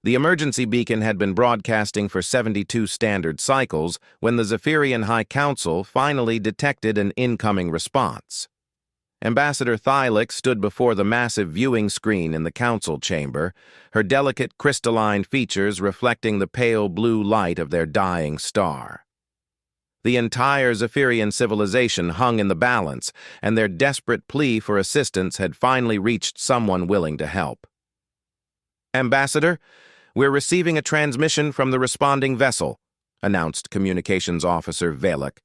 The emergency beacon had been broadcasting for 72 standard cycles when the Zephyrian High Council finally detected an incoming response. Ambassador Thylix stood before the massive viewing screen in the council chamber, her delicate crystalline features reflecting the pale blue light of their dying star. The entire Zephyrian civilization hung in the balance, and their desperate plea for assistance had finally reached someone willing to help. "Ambassador, we're receiving a transmission from the responding vessel," announced Communications Officer Velek,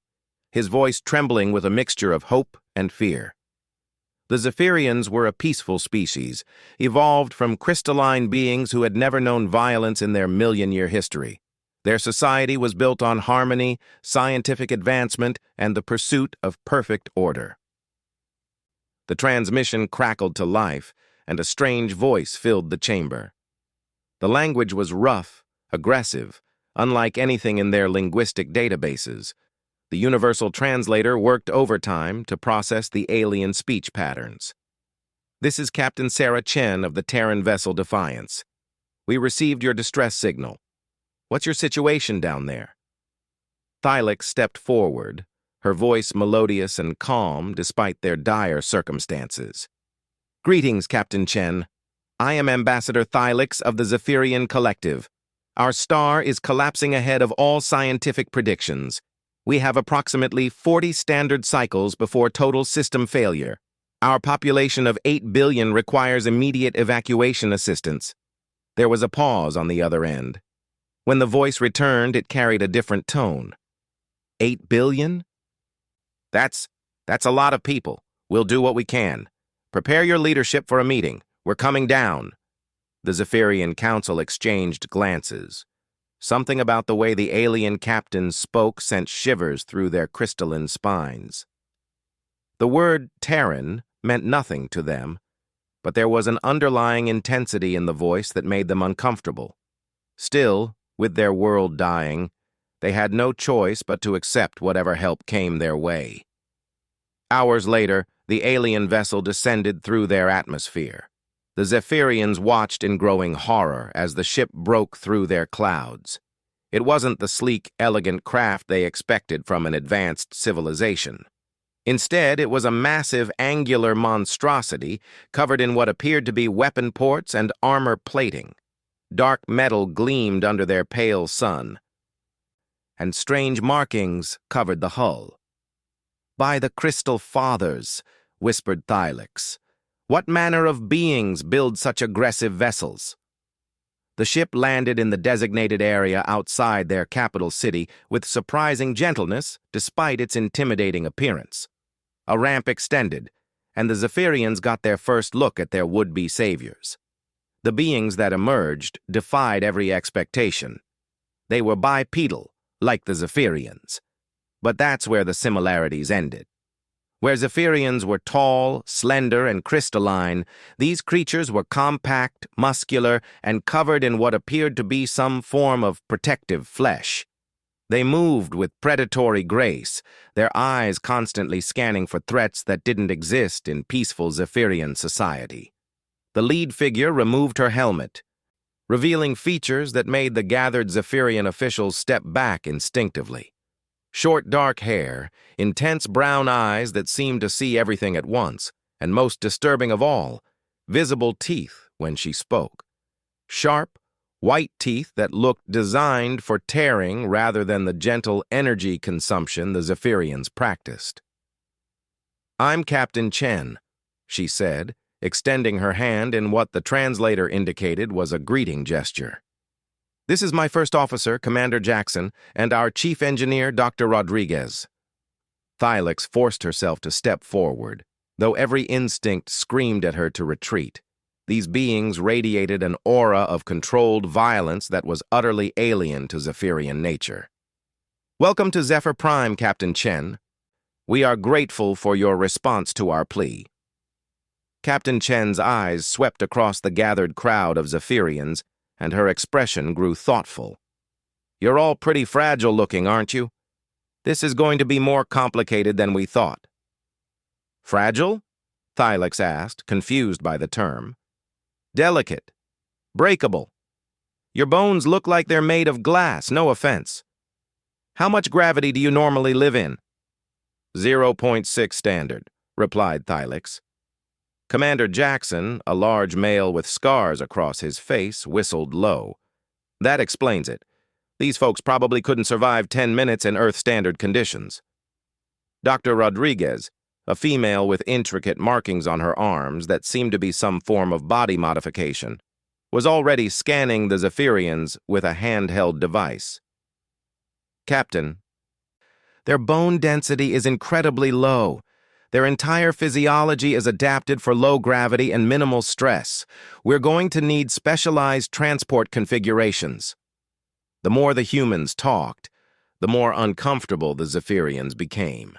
his voice trembling with a mixture of hope and fear. The Zephyrians were a peaceful species, evolved from crystalline beings who had never known violence in their million-year history. Their society was built on harmony, scientific advancement, and the pursuit of perfect order. The transmission crackled to life, and a strange voice filled the chamber. The language was rough, aggressive, unlike anything in their linguistic databases. The universal translator worked overtime to process the alien speech patterns. "This is Captain Sarah Chen of the Terran vessel Defiance. We received your distress signal. What's your situation down there?" Thylix stepped forward, her voice melodious and calm despite their dire circumstances. "Greetings, Captain Chen. I am Ambassador Thylix of the Zephyrian Collective. Our star is collapsing ahead of all scientific predictions. We have approximately 40 standard cycles before total system failure. Our population of 8 billion requires immediate evacuation assistance." There was a pause on the other end. When the voice returned, it carried a different tone. 8 billion? That's a lot of people. We'll do what we can. Prepare your leadership for a meeting. We're coming down." The Zephyrian Council exchanged glances. Something about the way the alien captains spoke sent shivers through their crystalline spines. The word Terran meant nothing to them, but there was an underlying intensity in the voice that made them uncomfortable. Still, with their world dying, they had no choice but to accept whatever help came their way. Hours later, the alien vessel descended through their atmosphere. The Zephyrians watched in growing horror as the ship broke through their clouds. It wasn't the sleek, elegant craft they expected from an advanced civilization. Instead, it was a massive, angular monstrosity covered in what appeared to be weapon ports and armor plating. Dark metal gleamed under their pale sun, and strange markings covered the hull. "By the Crystal Fathers," whispered Thylix, "what manner of beings build such aggressive vessels?" The ship landed in the designated area outside their capital city with surprising gentleness despite its intimidating appearance. A ramp extended, and the Zephyrians got their first look at their would-be saviors. The beings that emerged defied every expectation. They were bipedal, like the Zephyrians. But that's where the similarities ended. Where Zephyrians were tall, slender, and crystalline, these creatures were compact, muscular, and covered in what appeared to be some form of protective flesh. They moved with predatory grace, their eyes constantly scanning for threats that didn't exist in peaceful Zephyrian society. The lead figure removed her helmet, revealing features that made the gathered Zephyrian officials step back instinctively. Short dark hair, intense brown eyes that seemed to see everything at once, and most disturbing of all, visible teeth when she spoke. Sharp, white teeth that looked designed for tearing rather than the gentle energy consumption the Zephyrians practiced. "I'm Captain Chen," she said, extending her hand in what the translator indicated was a greeting gesture. "This is my first officer, Commander Jackson, and our chief engineer, Dr. Rodriguez." Thylix forced herself to step forward, though every instinct screamed at her to retreat. These beings radiated an aura of controlled violence that was utterly alien to Zephyrian nature. "Welcome to Zephyr Prime, Captain Chen. We are grateful for your response to our plea." Captain Chen's eyes swept across the gathered crowd of Zephyrians, and her expression grew thoughtful. "You're all pretty fragile-looking, aren't you? This is going to be more complicated than we thought." "Fragile?" Thylix asked, confused by the term. "Delicate. Breakable." Your bones look like they're made of glass, no offense. How much gravity do you normally live in? 0.6 standard, replied Thylix. Commander Jackson, a large male with scars across his face, whistled low. That explains it. These folks probably couldn't survive 10 minutes in Earth-standard conditions. Dr. Rodriguez, a female with intricate markings on her arms that seemed to be some form of body modification, was already scanning the Zephyrians with a handheld device. Captain, their bone density is incredibly low. Their entire physiology is adapted for low gravity and minimal stress. We're going to need specialized transport configurations. The more the humans talked, the more uncomfortable the Zephyrians became.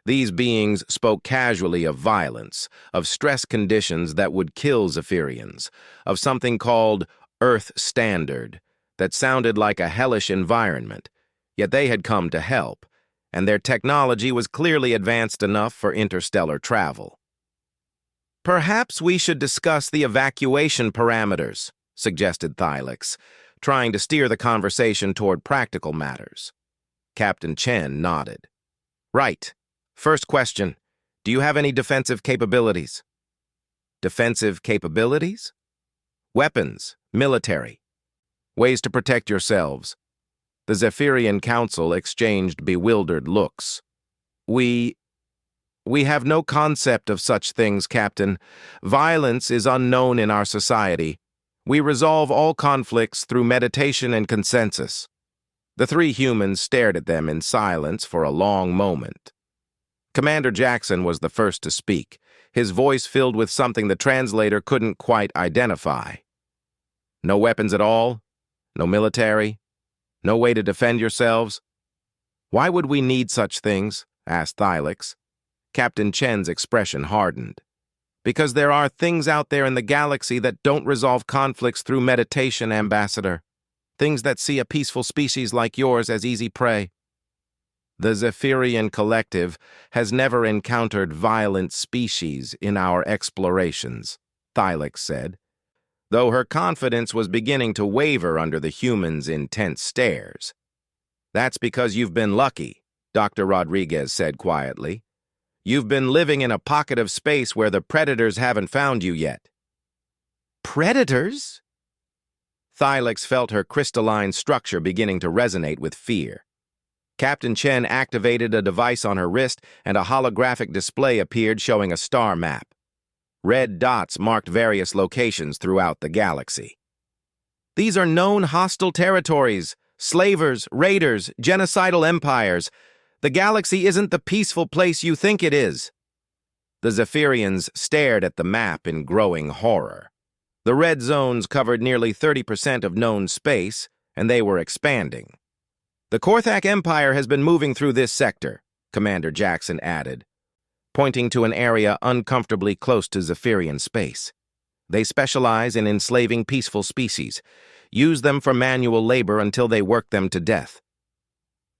These beings spoke casually of violence, of stress conditions that would kill Zephyrians, of something called Earth Standard that sounded like a hellish environment, yet they had come to help, and their technology was clearly advanced enough for interstellar travel. Perhaps we should discuss the evacuation parameters, suggested Thylix, trying to steer the conversation toward practical matters. Captain Chen nodded. Right. First question, do you have any defensive capabilities? Defensive capabilities? Weapons, military. Ways to protect yourselves. The Zephyrian Council exchanged bewildered looks. We have no concept of such things, Captain. Violence is unknown in our society. We resolve all conflicts through meditation and consensus. The three humans stared at them in silence for a long moment. Commander Jackson was the first to speak, his voice filled with something the translator couldn't quite identify. No weapons at all? No military? No way to defend yourselves? Why would we need such things? Asked Thylix. Captain Chen's expression hardened. Because there are things out there in the galaxy that don't resolve conflicts through meditation, Ambassador. Things that see a peaceful species like yours as easy prey. The Zephyrian Collective has never encountered violent species in our explorations, Thylix said, though her confidence was beginning to waver under the humans' intense stares. That's because you've been lucky, Dr. Rodriguez said quietly. You've been living in a pocket of space where the predators haven't found you yet. Predators? Thylix felt her crystalline structure beginning to resonate with fear. Captain Chen activated a device on her wrist and a holographic display appeared showing a star map. Red dots marked various locations throughout the galaxy. These are known hostile territories, slavers, raiders, genocidal empires. The galaxy isn't the peaceful place you think it is. The Zephyrians stared at the map in growing horror. The red zones covered nearly 30% of known space, and they were expanding. The Korthak Empire has been moving through this sector, Commander Jackson added, pointing to an area uncomfortably close to Zephyrian space. They specialize in enslaving peaceful species, use them for manual labor until they work them to death.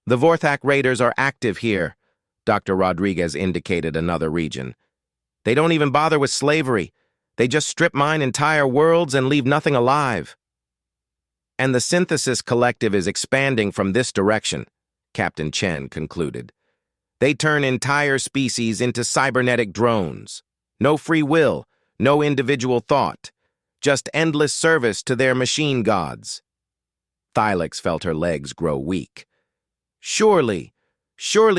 The Vorthak raiders are active here, Dr. Rodriguez indicated another region. They don't even bother with slavery. They just strip mine entire worlds and leave nothing alive. And the Synthesis Collective is expanding from this direction, Captain Chen concluded. They turn entire species into cybernetic drones. No free will, no individual thought, just endless service to their machine gods. Thylix felt her legs grow weak. Surely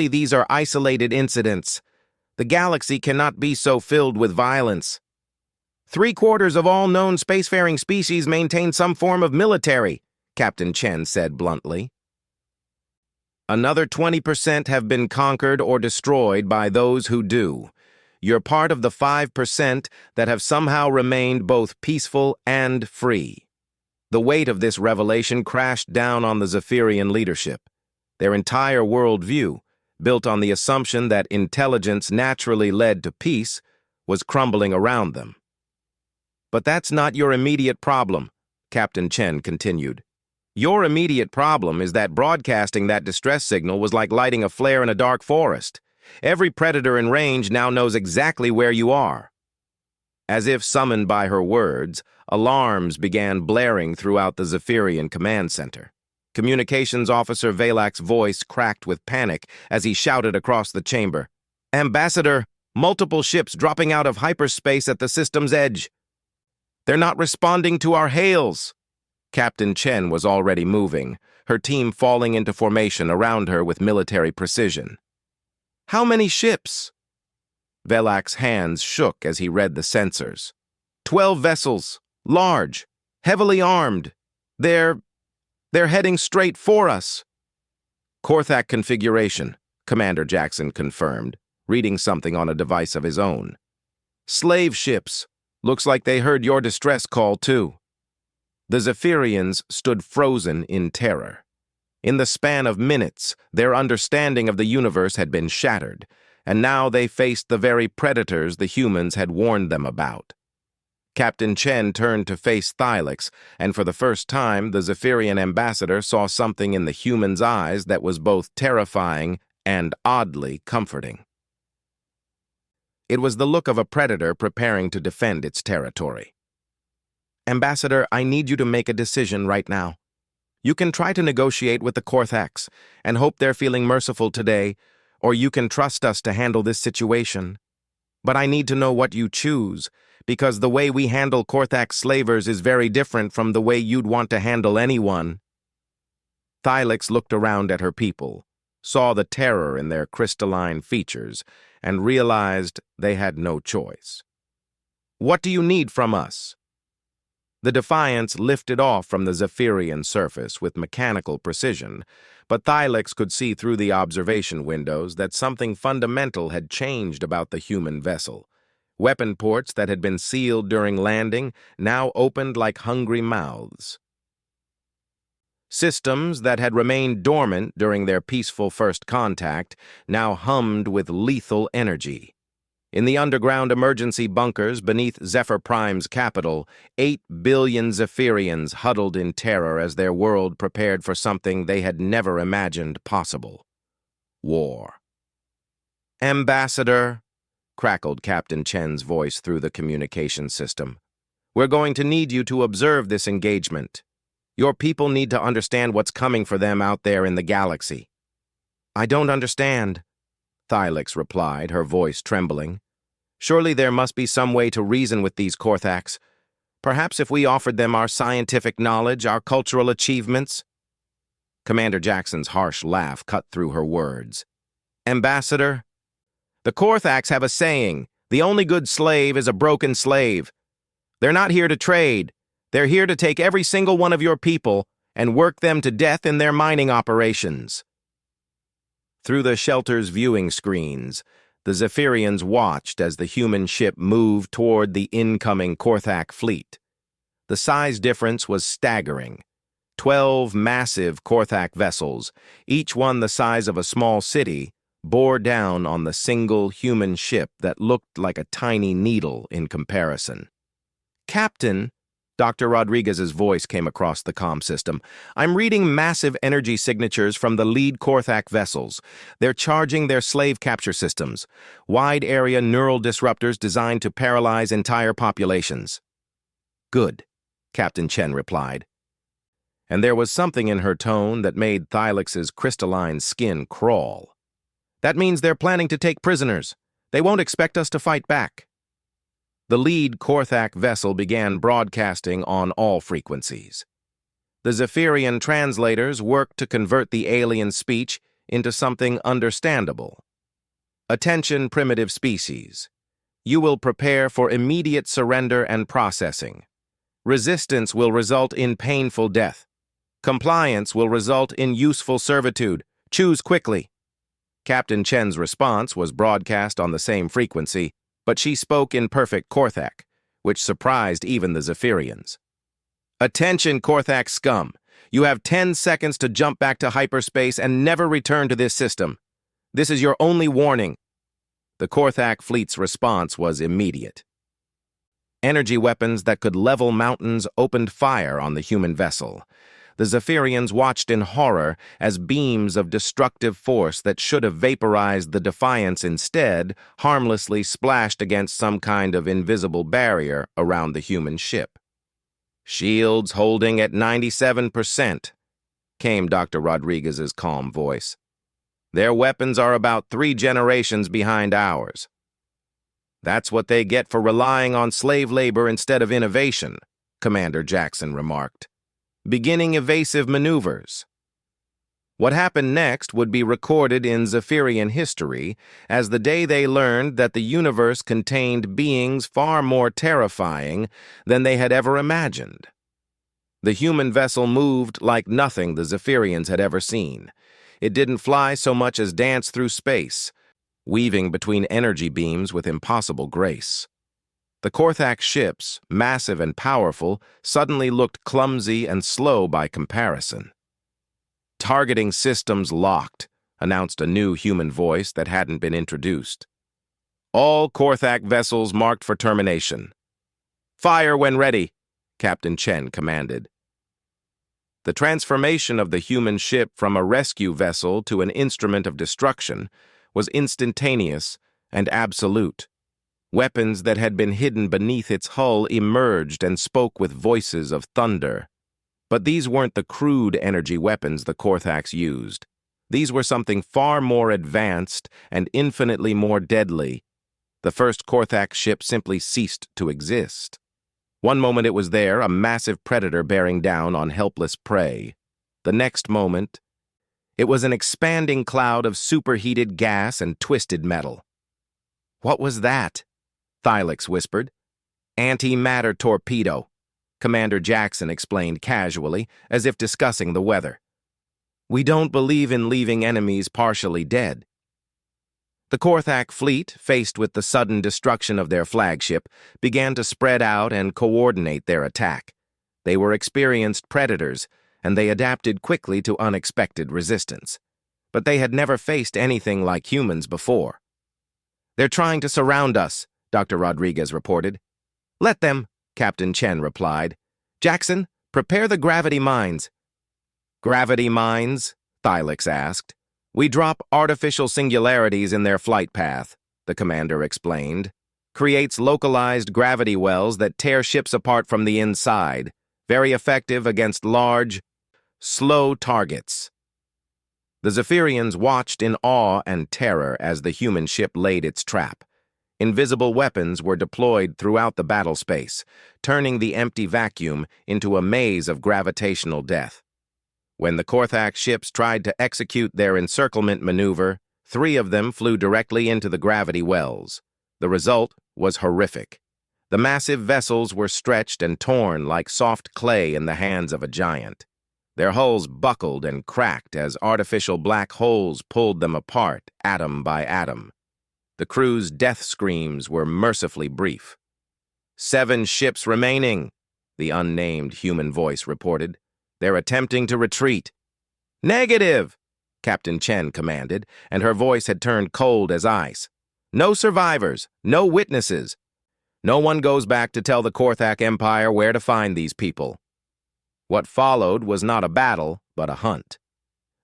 these are isolated incidents. The galaxy cannot be so filled with violence. 3/4 of all known spacefaring species maintain some form of military, Captain Chen said bluntly. Another 20% have been conquered or destroyed by those who do. You're part of the 5% that have somehow remained both peaceful and free. The weight of this revelation crashed down on the Zephyrian leadership. Their entire worldview, built on the assumption that intelligence naturally led to peace, was crumbling around them. But that's not your immediate problem, Captain Chen continued. Your immediate problem is that broadcasting that distress signal was like lighting a flare in a dark forest. Every predator in range now knows exactly where you are. As if summoned by her words, alarms began blaring throughout the Zephyrian command center. Communications Officer Valak's voice cracked with panic as he shouted across the chamber, "Ambassador, multiple ships dropping out of hyperspace at the system's edge. They're not responding to our hails." Captain Chen was already moving, her team falling into formation around her with military precision. "How many ships?" Valak's hands shook as he read the sensors. 12 vessels, large, heavily armed. They're heading straight for us." "Korthak configuration," Commander Jackson confirmed, reading something on a device of his own. "Slave ships. Looks like they heard your distress call, too." The Zephyrians stood frozen in terror. In the span of minutes, their understanding of the universe had been shattered, and now they faced the very predators the humans had warned them about. Captain Chen turned to face Thylix, and for the first time, the Zephyrian ambassador saw something in the human's eyes that was both terrifying and oddly comforting. It was the look of a predator preparing to defend its territory. "Ambassador, I need you to make a decision right now. You can try to negotiate with the Korthaks and hope they're feeling merciful today, or you can trust us to handle this situation. But I need to know what you choose, because the way we handle Korthak slavers is very different from the way you'd want to handle anyone." Thylix looked around at her people, saw the terror in their crystalline features, and realized they had no choice. "What do you need from us?" The Defiance lifted off from the Zephyrian surface with mechanical precision, but Thylix could see through the observation windows that something fundamental had changed about the human vessel. Weapon ports that had been sealed during landing now opened like hungry mouths. Systems that had remained dormant during their peaceful first contact now hummed with lethal energy. In the underground emergency bunkers beneath Zephyr Prime's capital, 8 billion Zephyrians huddled in terror as their world prepared for something they had never imagined possible: war. "Ambassador," crackled Captain Chen's voice through the communication system, "we're going to need you to observe this engagement. Your people need to understand what's coming for them out there in the galaxy." "I don't understand," Thylix replied, her voice trembling. "Surely there must be some way to reason with these Korthaks. Perhaps if we offered them our scientific knowledge, our cultural achievements." Commander Jackson's harsh laugh cut through her words. "Ambassador, the Korthaks have a saying, 'The only good slave is a broken slave.' They're not here to trade. They're here to take every single one of your people and work them to death in their mining operations." Through the shelter's viewing screens, the Zephyrians watched as the human ship moved toward the incoming Korthak fleet. The size difference was staggering. 12 massive Korthak vessels, each one the size of a small city, bore down on the single human ship that looked like a tiny needle in comparison. "Captain," Dr. Rodriguez's voice came across the comm system, "I'm reading massive energy signatures from the lead Korthak vessels. They're charging their slave capture systems, wide-area neural disruptors designed to paralyze entire populations." "Good," Captain Chen replied. And there was something in her tone that made Thylix's crystalline skin crawl. "That means they're planning to take prisoners. They won't expect us to fight back." The lead Korthak vessel began broadcasting on all frequencies. The Zephyrian translators worked to convert the alien speech into something understandable. "Attention, primitive species. You will prepare for immediate surrender and processing. Resistance will result in painful death. Compliance will result in useful servitude. Choose quickly." Captain Chen's response was broadcast on the same frequency, but she spoke in perfect Korthak, which surprised even the Zephyrians. "Attention, Korthak scum. You have 10 seconds to jump back to hyperspace and never return to this system. This is your only warning." The Korthak fleet's response was immediate. Energy weapons that could level mountains opened fire on the human vessel. The Zephyrians watched in horror as beams of destructive force that should have vaporized the Defiance instead harmlessly splashed against some kind of invisible barrier around the human ship. "Shields holding at 97%, came Dr. Rodriguez's calm voice. "Their weapons are about 3 generations behind ours." "That's what they get for relying on slave labor instead of innovation," Commander Jackson remarked. "Beginning evasive maneuvers." What happened next would be recorded in Zephyrian history as the day they learned that the universe contained beings far more terrifying than they had ever imagined. The human vessel moved like nothing the Zephyrians had ever seen. It didn't fly so much as dance through space, weaving between energy beams with impossible grace. The Korthak ships, massive and powerful, suddenly looked clumsy and slow by comparison. "Targeting systems locked," announced a new human voice that hadn't been introduced. "All Korthak vessels marked for termination." "Fire when ready," Captain Chen commanded. The transformation of the human ship from a rescue vessel to an instrument of destruction was instantaneous and absolute. Weapons that had been hidden beneath its hull emerged and spoke with voices of thunder. But these weren't the crude energy weapons the Korthaks used. These were something far more advanced and infinitely more deadly. The first Korthak ship simply ceased to exist. One moment it was there, a massive predator bearing down on helpless prey. The next moment, it was an expanding cloud of superheated gas and twisted metal. "What was that?" Thylix whispered. "Antimatter torpedo," Commander Jackson explained casually, as if discussing the weather. "We don't believe in leaving enemies partially dead." The Korthak fleet, faced with the sudden destruction of their flagship, began to spread out and coordinate their attack. They were experienced predators, and they adapted quickly to unexpected resistance. But they had never faced anything like humans before. "They're trying to surround us," Dr. Rodriguez reported. "Let them," Captain Chen replied. "Jackson, prepare the gravity mines." "Gravity mines?" Thylix asked. "We drop artificial singularities in their flight path," the commander explained. "Creates localized gravity wells that tear ships apart from the inside. Very effective against large, slow targets." The Zephyrians watched in awe and terror as the human ship laid its trap. Invisible weapons were deployed throughout the battle space, turning the empty vacuum into a maze of gravitational death. When the Korthak ships tried to execute their encirclement maneuver, 3 of them flew directly into the gravity wells. The result was horrific. The massive vessels were stretched and torn like soft clay in the hands of a giant. Their hulls buckled and cracked as artificial black holes pulled them apart, atom by atom. The crew's death screams were mercifully brief. 7 ships remaining," the unnamed human voice reported. "They're attempting to retreat." "Negative," Captain Chen commanded, and her voice had turned cold as ice. "No survivors, no witnesses. No one goes back to tell the Korthak Empire where to find these people." What followed was not a battle, but a hunt.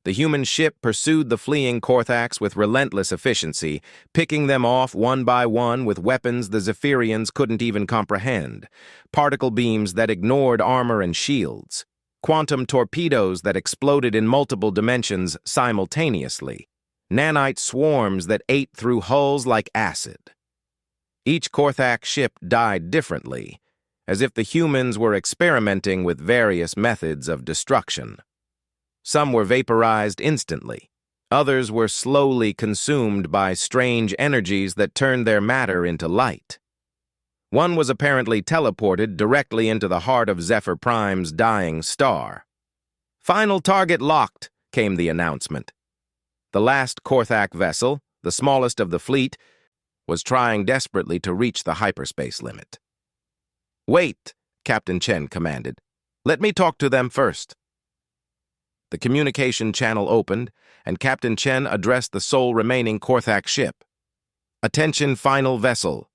The human ship pursued the fleeing Korthaks with relentless efficiency, picking them off one by one with weapons the Zephyrians couldn't even comprehend. Particle beams that ignored armor and shields. Quantum torpedoes that exploded in multiple dimensions simultaneously. Nanite swarms that ate through hulls like acid. Each Korthak ship died differently, as if the humans were experimenting with various methods of destruction. Some were vaporized instantly. Others were slowly consumed by strange energies that turned their matter into light. One was apparently teleported directly into the heart of Zephyr Prime's dying star. "Final target locked," came the announcement. The last Korthak vessel, the smallest of the fleet, was trying desperately to reach the hyperspace limit. "Wait," Captain Chen commanded. "Let me talk to them first." The communication channel opened, and Captain Chen addressed the sole remaining Korthak ship. "Attention, final vessel.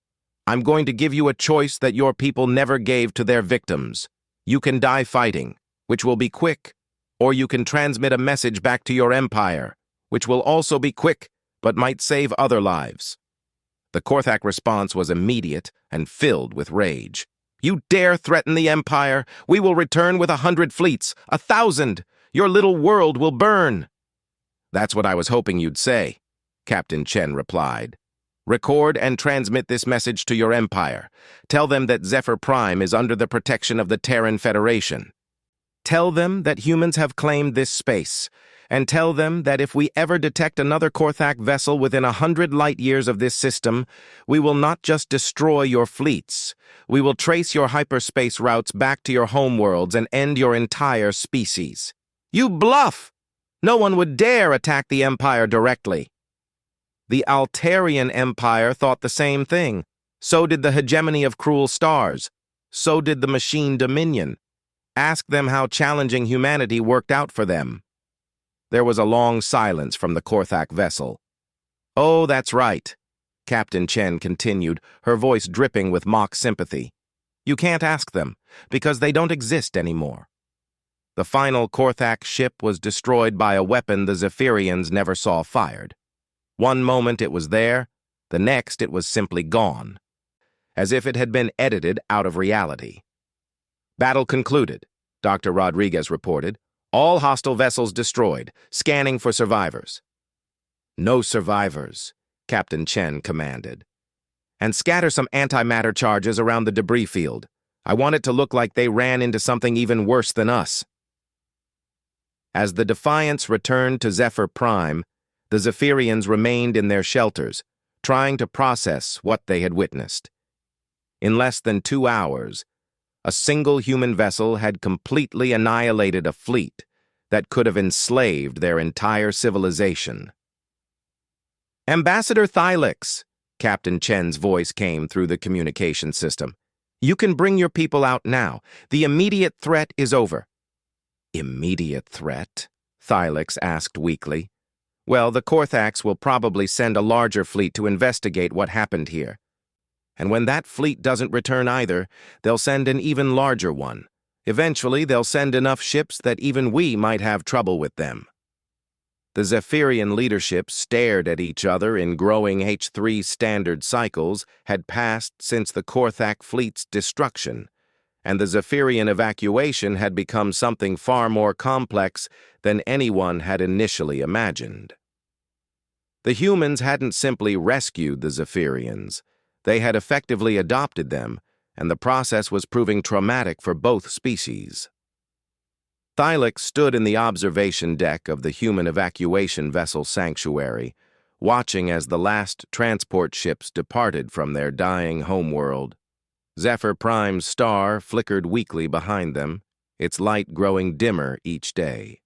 I'm going to give you a choice that your people never gave to their victims. You can die fighting, which will be quick, or you can transmit a message back to your empire, which will also be quick, but might save other lives. The Korthak response was immediate and filled with rage. You dare threaten the Empire? We will return with 100 fleets, 1,000. Your little world will burn. That's what I was hoping you'd say, Captain Chen replied. Record and transmit this message to your empire. Tell them that Zephyr Prime is under the protection of the Terran Federation. Tell them that humans have claimed this space, and tell them that if we ever detect another Korthak vessel within 100 light-years of this system, we will not just destroy your fleets. We will trace your hyperspace routes back to your homeworlds and end your entire species. You bluff! No one would dare attack the Empire directly. The Altarian Empire thought the same thing. So did the hegemony of cruel stars. So did the machine Dominion. Ask them how challenging humanity worked out for them. There was a long silence from the Korthak vessel. Oh, that's right, Captain Chen continued, her voice dripping with mock sympathy. You can't ask them, because they don't exist anymore. The final Korthak ship was destroyed by a weapon the Zephyrians never saw fired. One moment it was there, the next it was simply gone, as if it had been edited out of reality. Battle concluded, Dr. Rodriguez reported. All hostile vessels destroyed, scanning for survivors. No survivors, Captain Chen commanded. And scatter some antimatter charges around the debris field. I want it to look like they ran into something even worse than us. As the Defiance returned to Zephyr Prime, the Zephyrians remained in their shelters, trying to process what they had witnessed. In less than 2 hours, a single human vessel had completely annihilated a fleet that could have enslaved their entire civilization. Ambassador Thylix, Captain Chen's voice came through the communication system. You can bring your people out now. The immediate threat is over. Immediate threat? Thylix asked weakly. Well, the Korthaks will probably send a larger fleet to investigate what happened here. And when that fleet doesn't return either, they'll send an even larger one. Eventually, they'll send enough ships that even we might have trouble with them. The Zephyrian leadership stared at each other in growing H3 standard cycles had passed since the Korthak fleet's destruction, and the Zephyrian evacuation had become something far more complex than anyone had initially imagined. The humans hadn't simply rescued the Zephyrians. They had effectively adopted them, and the process was proving traumatic for both species. Thylix stood in the observation deck of the human evacuation vessel Sanctuary, watching as the last transport ships departed from their dying homeworld. Zephyr Prime's star flickered weakly behind them, its light growing dimmer each day.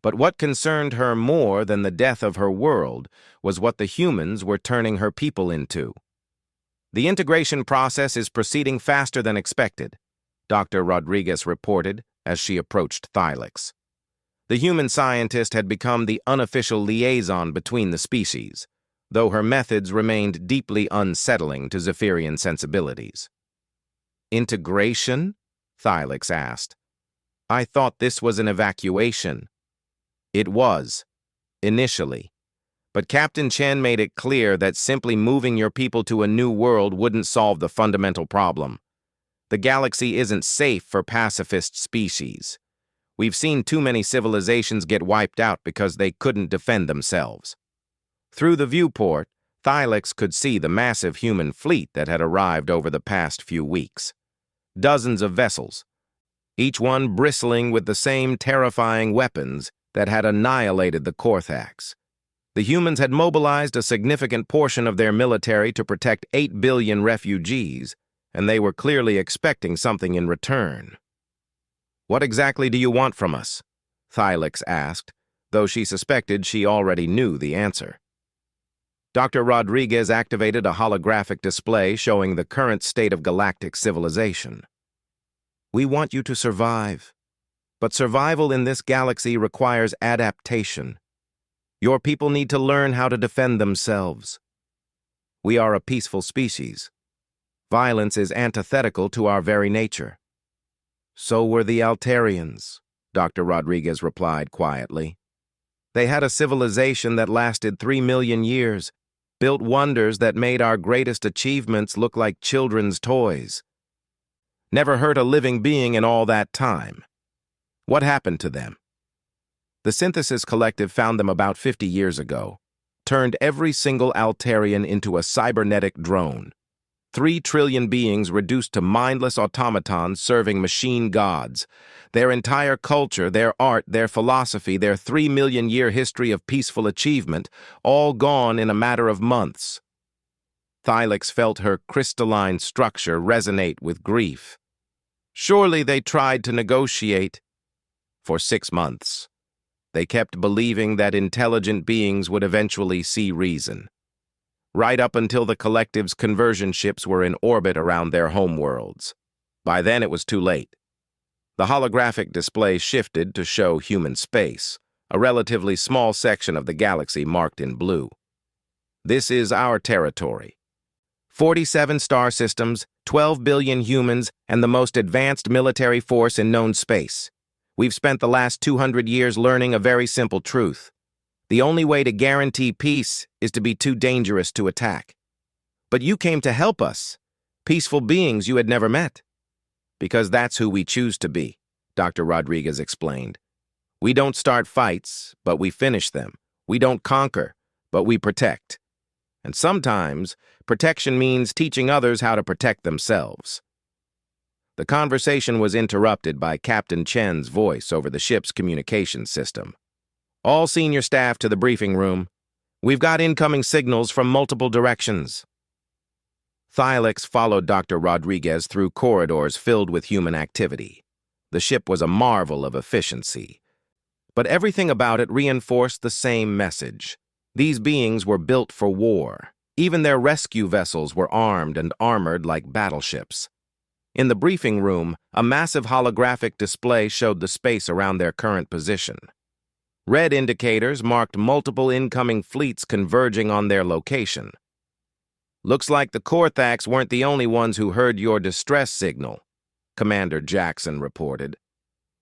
But what concerned her more than the death of her world was what the humans were turning her people into. The integration process is proceeding faster than expected, Dr. Rodriguez reported as she approached Thylix. The human scientist had become the unofficial liaison between the species, though her methods remained deeply unsettling to Zephyrian sensibilities. Integration? Thylix asked. I thought this was an evacuation. It was, initially. But Captain Chen made it clear that simply moving your people to a new world wouldn't solve the fundamental problem. The galaxy isn't safe for pacifist species. We've seen too many civilizations get wiped out because they couldn't defend themselves. Through the viewport, Thylix could see the massive human fleet that had arrived over the past few weeks. Dozens of vessels, each one bristling with the same terrifying weapons that had annihilated the Korthaks. The humans had mobilized a significant portion of their military to protect 8 billion refugees, and they were clearly expecting something in return. What exactly do you want from us? Thylix asked, though she suspected she already knew the answer. Dr. Rodriguez activated a holographic display showing the current state of galactic civilization. We want you to survive. But survival in this galaxy requires adaptation. Your people need to learn how to defend themselves. We are a peaceful species. Violence is antithetical to our very nature. So were the Altarians. Dr. Rodriguez replied quietly. They had a civilization that lasted 3 million years, built wonders that made our greatest achievements look like children's toys. Never hurt a living being in all that time. What happened to them? The Synthesis Collective found them about 50 years ago, turned every single Altarian into a cybernetic drone. 3 trillion beings reduced to mindless automatons serving machine gods. Their entire culture, their art, their philosophy, their 3 million year history of peaceful achievement, all gone in a matter of months. Thylix felt her crystalline structure resonate with grief. Surely they tried to negotiate. For 6 months. They kept believing that intelligent beings would eventually see reason. Right up until the Collective's conversion ships were in orbit around their homeworlds. By then it was too late. The holographic display shifted to show human space, a relatively small section of the galaxy marked in blue. This is our territory. 47 star systems, 12 billion humans, and the most advanced military force in known space. We've spent the last 200 years learning a very simple truth. The only way to guarantee peace is to be too dangerous to attack. But you came to help us, peaceful beings you had never met. Because that's who we choose to be, Dr. Rodriguez explained. We don't start fights, but we finish them. We don't conquer, but we protect. And sometimes, protection means teaching others how to protect themselves. The conversation was interrupted by Captain Chen's voice over the ship's communication system. All senior staff to the briefing room. We've got incoming signals from multiple directions. Thylix followed Dr. Rodriguez through corridors filled with human activity. The ship was a marvel of efficiency. But everything about it reinforced the same message. These beings were built for war. Even their rescue vessels were armed and armored like battleships. In the briefing room, a massive holographic display showed the space around their current position. Red indicators marked multiple incoming fleets converging on their location. Looks like the Korthax weren't the only ones who heard your distress signal, Commander Jackson reported.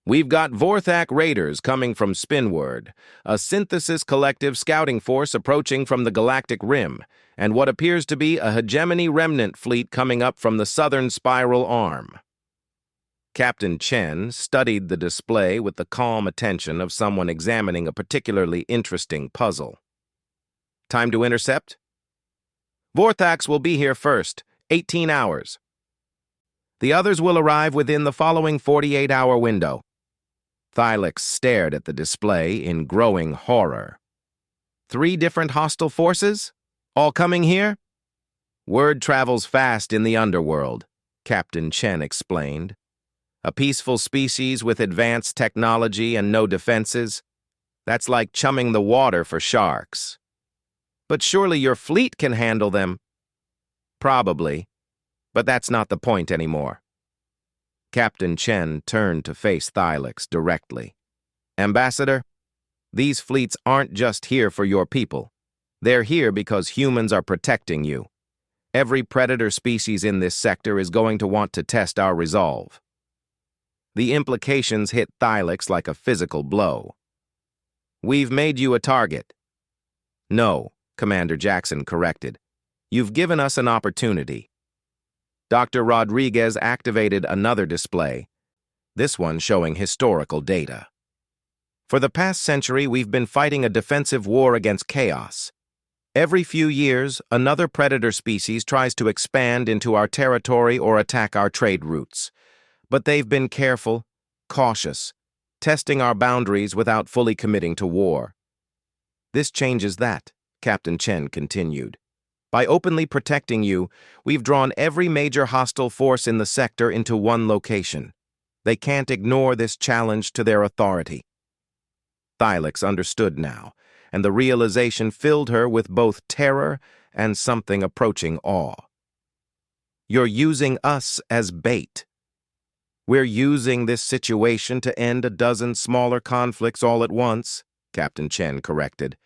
We've got Vorthak raiders coming from Spinward, a Synthesis Collective scouting force approaching from the Galactic Rim, and what appears to be a Hegemony Remnant fleet coming up from the southern spiral arm. Captain Chen studied the display with the calm attention of someone examining a particularly interesting puzzle. Time to intercept? Vorthax will be here first, 18 hours. The others will arrive within the following 48-hour window. Thylix stared at the display in growing horror. 3 different hostile forces? All coming here? Word travels fast in the underworld, Captain Chen explained. A peaceful species with advanced technology and no defenses? That's like chumming the water for sharks. But surely your fleet can handle them. Probably, but that's not the point anymore. Captain Chen turned to face Thylix directly. Ambassador, these fleets aren't just here for your people. They're here because humans are protecting you. Every predator species in this sector is going to want to test our resolve. The implications hit Thylix like a physical blow. We've made you a target. No, Commander Jackson corrected. You've given us an opportunity. Dr. Rodriguez activated another display, this one showing historical data. For the past century, we've been fighting a defensive war against chaos. Every few years, another predator species tries to expand into our territory or attack our trade routes. But they've been careful, cautious, testing our boundaries without fully committing to war. This changes that, Captain Chen continued. By openly protecting you, we've drawn every major hostile force in the sector into one location. They can't ignore this challenge to their authority. Thylix understood now, and the realization filled her with both terror and something approaching awe. You're using us as bait. We're using this situation to end a dozen smaller conflicts all at once, Captain Chen corrected.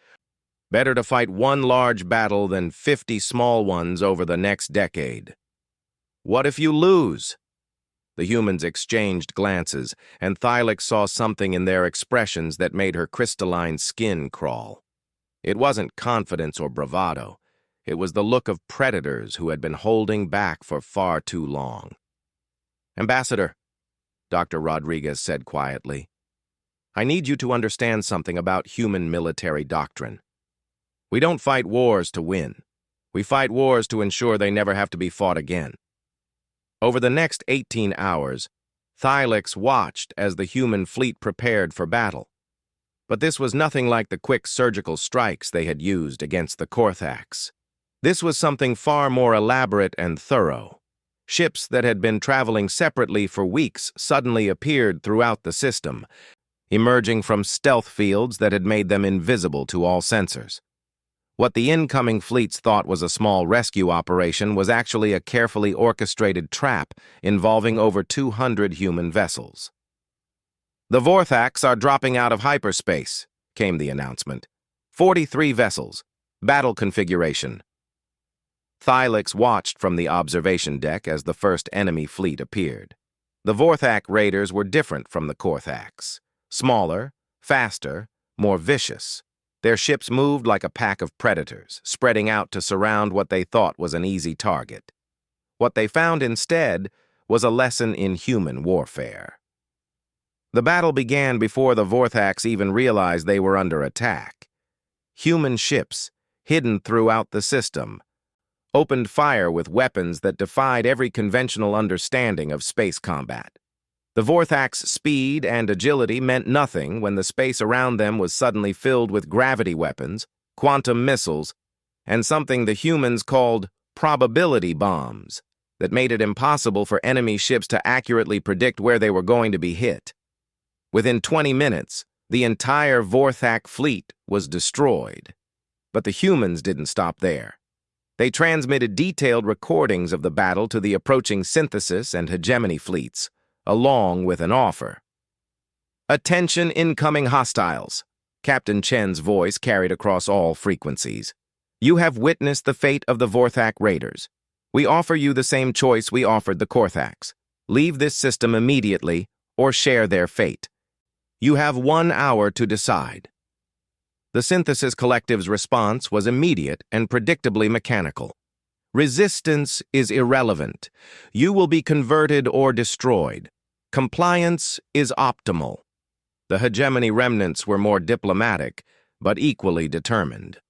Better to fight one large battle than 50 small ones over the next decade. What if you lose? The humans exchanged glances, and Thylix saw something in their expressions that made her crystalline skin crawl. It wasn't confidence or bravado. It was the look of predators who had been holding back for far too long. "Ambassador," Dr. Rodriguez said quietly, "I need you to understand something about human military doctrine. We don't fight wars to win. We fight wars to ensure they never have to be fought again." Over the next 18 hours, Thylix watched as the human fleet prepared for battle. But this was nothing like the quick surgical strikes they had used against the Korthax. This was something far more elaborate and thorough. Ships that had been traveling separately for weeks suddenly appeared throughout the system, emerging from stealth fields that had made them invisible to all sensors. What the incoming fleets thought was a small rescue operation was actually a carefully orchestrated trap involving over 200 human vessels. "The Vorthax are dropping out of hyperspace," came the announcement. 43 vessels. Battle configuration. Thylix watched from the observation deck as the first enemy fleet appeared. The Vorthax raiders were different from the Korthax. Smaller, faster, more vicious. Their ships moved like a pack of predators, spreading out to surround what they thought was an easy target. What they found instead was a lesson in human warfare. The battle began before the Vorthax even realized they were under attack. Human ships, hidden throughout the system, opened fire with weapons that defied every conventional understanding of space combat. The Vorthax's speed and agility meant nothing when the space around them was suddenly filled with gravity weapons, quantum missiles, and something the humans called probability bombs that made it impossible for enemy ships to accurately predict where they were going to be hit. Within 20 minutes, the entire Vorthax fleet was destroyed. But the humans didn't stop there. They transmitted detailed recordings of the battle to the approaching synthesis and hegemony fleets, along with an offer. "Attention incoming hostiles," Captain Chen's voice carried across all frequencies. "You have witnessed the fate of the Vorthax raiders. We offer you the same choice we offered the Korthax. Leave this system immediately or share their fate. You have 1 hour to decide." The Synthesis Collective's response was immediate and predictably mechanical. "Resistance is irrelevant. You will be converted or destroyed. Compliance is optimal." The hegemony remnants were more diplomatic, but equally determined.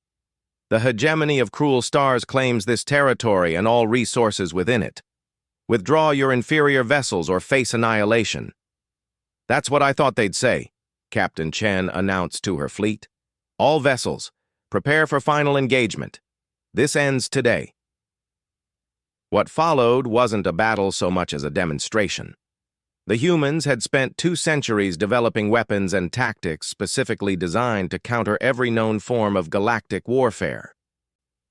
"The hegemony of Cruel Stars claims this territory and all resources within it. Withdraw your inferior vessels or face annihilation." "That's what I thought they'd say," Captain Chen announced to her fleet. "All vessels, prepare for final engagement. This ends today." What followed wasn't a battle so much as a demonstration. The humans had spent 2 centuries developing weapons and tactics specifically designed to counter every known form of galactic warfare.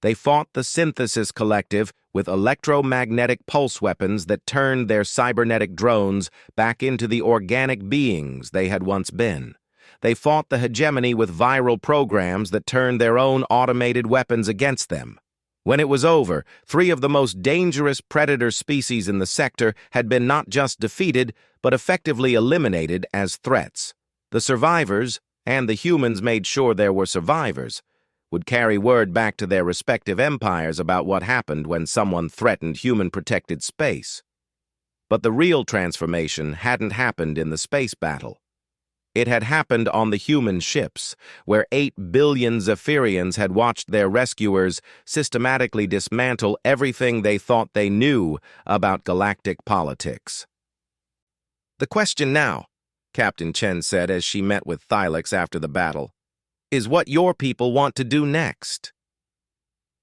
They fought the Synthesis Collective with electromagnetic pulse weapons that turned their cybernetic drones back into the organic beings they had once been. They fought the hegemony with viral programs that turned their own automated weapons against them. When it was over, 3 of the most dangerous predator species in the sector had been not just defeated, but effectively eliminated as threats. The survivors, and the humans made sure there were survivors, would carry word back to their respective empires about what happened when someone threatened human-protected space. But the real transformation hadn't happened in the space battle. It had happened on the human ships, where 8 billion Zephyrians had watched their rescuers systematically dismantle everything they thought they knew about galactic politics. "The question now," Captain Chen said as she met with Thylix after the battle, "is what your people want to do next."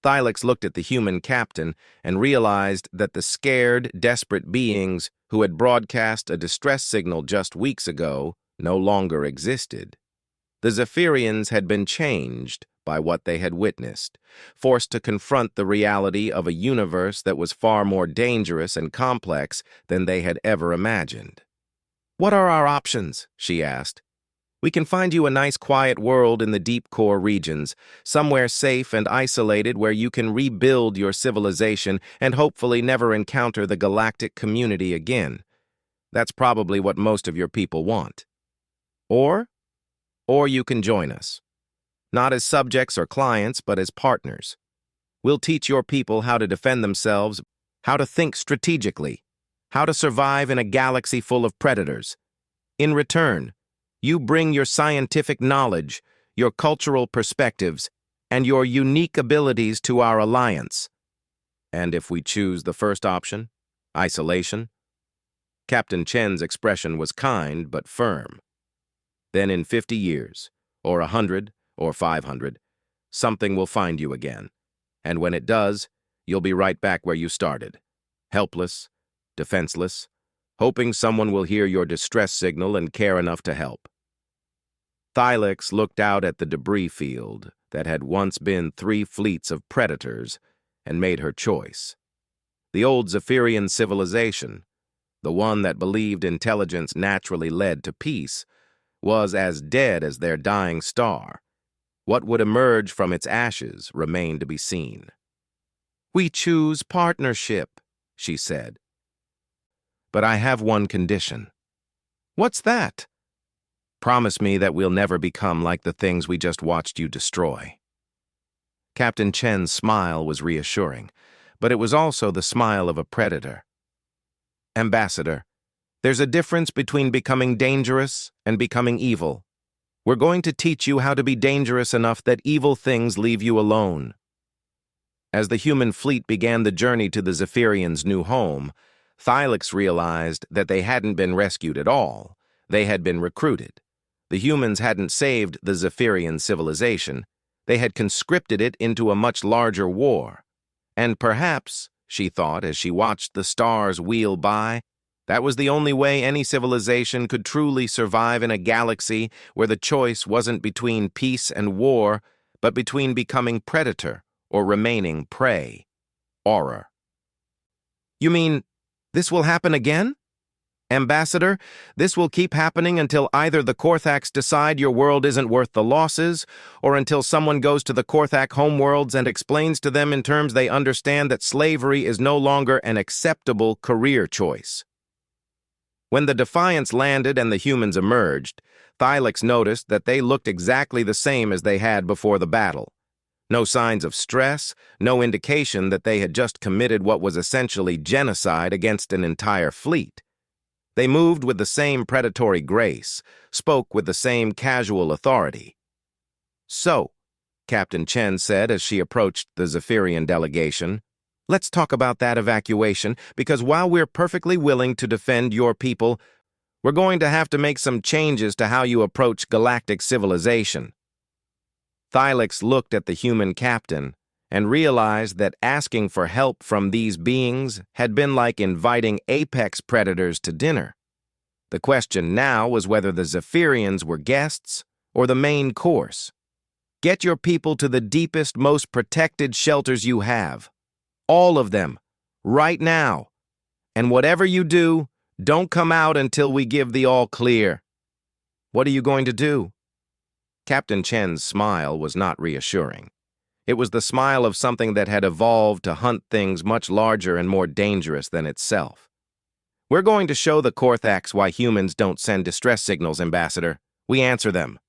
Thylix looked at the human captain and realized that the scared, desperate beings who had broadcast a distress signal just weeks ago no longer existed. The Zephyrians had been changed by what they had witnessed, forced to confront the reality of a universe that was far more dangerous and complex than they had ever imagined. "What are our options?" she asked. "We can find you a nice quiet world in the deep core regions, somewhere safe and isolated where you can rebuild your civilization and hopefully never encounter the galactic community again. That's probably what most of your people want. Or you can join us. Not as subjects or clients, but as partners. We'll teach your people how to defend themselves, how to think strategically, how to survive in a galaxy full of predators. In return, you bring your scientific knowledge, your cultural perspectives, and your unique abilities to our alliance. And if we choose the first option, isolation? Captain Chen's expression was kind but firm. Then in 50 years, or 100, or 500, something will find you again. And when it does, you'll be right back where you started. Helpless, defenseless, hoping someone will hear your distress signal and care enough to help. Thylix looked out at the debris field that had once been 3 fleets of predators and made her choice. The old Zephyrian civilization, the one that believed intelligence naturally led to peace, was as dead as their dying star. What would emerge from its ashes remained to be seen. "We choose partnership," she said. "But I have one condition." "What's that?" "Promise me that we'll never become like the things we just watched you destroy." Captain Chen's smile was reassuring, but it was also the smile of a predator. "Ambassador, there's a difference between becoming dangerous and becoming evil. We're going to teach you how to be dangerous enough that evil things leave you alone." As the human fleet began the journey to the Zephyrians' new home, Thylix realized that they hadn't been rescued at all. They had been recruited. The humans hadn't saved the Zephyrian civilization. They had conscripted it into a much larger war. And perhaps, she thought as she watched the stars wheel by, that was the only way any civilization could truly survive in a galaxy where the choice wasn't between peace and war, but between becoming predator or remaining prey. Horror. "You mean this will happen again? Ambassador, this will keep happening until either the Korthax decide your world isn't worth the losses, or until someone goes to the Korthak homeworlds and explains to them in terms they understand that slavery is no longer an acceptable career choice." When the Defiance landed and the humans emerged, Thylix noticed that they looked exactly the same as they had before the battle. No signs of stress, no indication that they had just committed what was essentially genocide against an entire fleet. They moved with the same predatory grace, spoke with the same casual authority. "So," Captain Chen said as she approached the Zephyrian delegation, "let's talk about that evacuation, because while we're perfectly willing to defend your people, we're going to have to make some changes to how you approach galactic civilization." Thylix looked at the human captain and realized that asking for help from these beings had been like inviting apex predators to dinner. The question now was whether the Zephyrians were guests or the main course. "Get your people to the deepest, most protected shelters you have. All of them, right now. And whatever you do, don't come out until we give the all clear." "What are you going to do?" Captain Chen's smile was not reassuring. It was the smile of something that had evolved to hunt things much larger and more dangerous than itself. "We're going to show the Korthax why humans don't send distress signals, Ambassador. We answer them.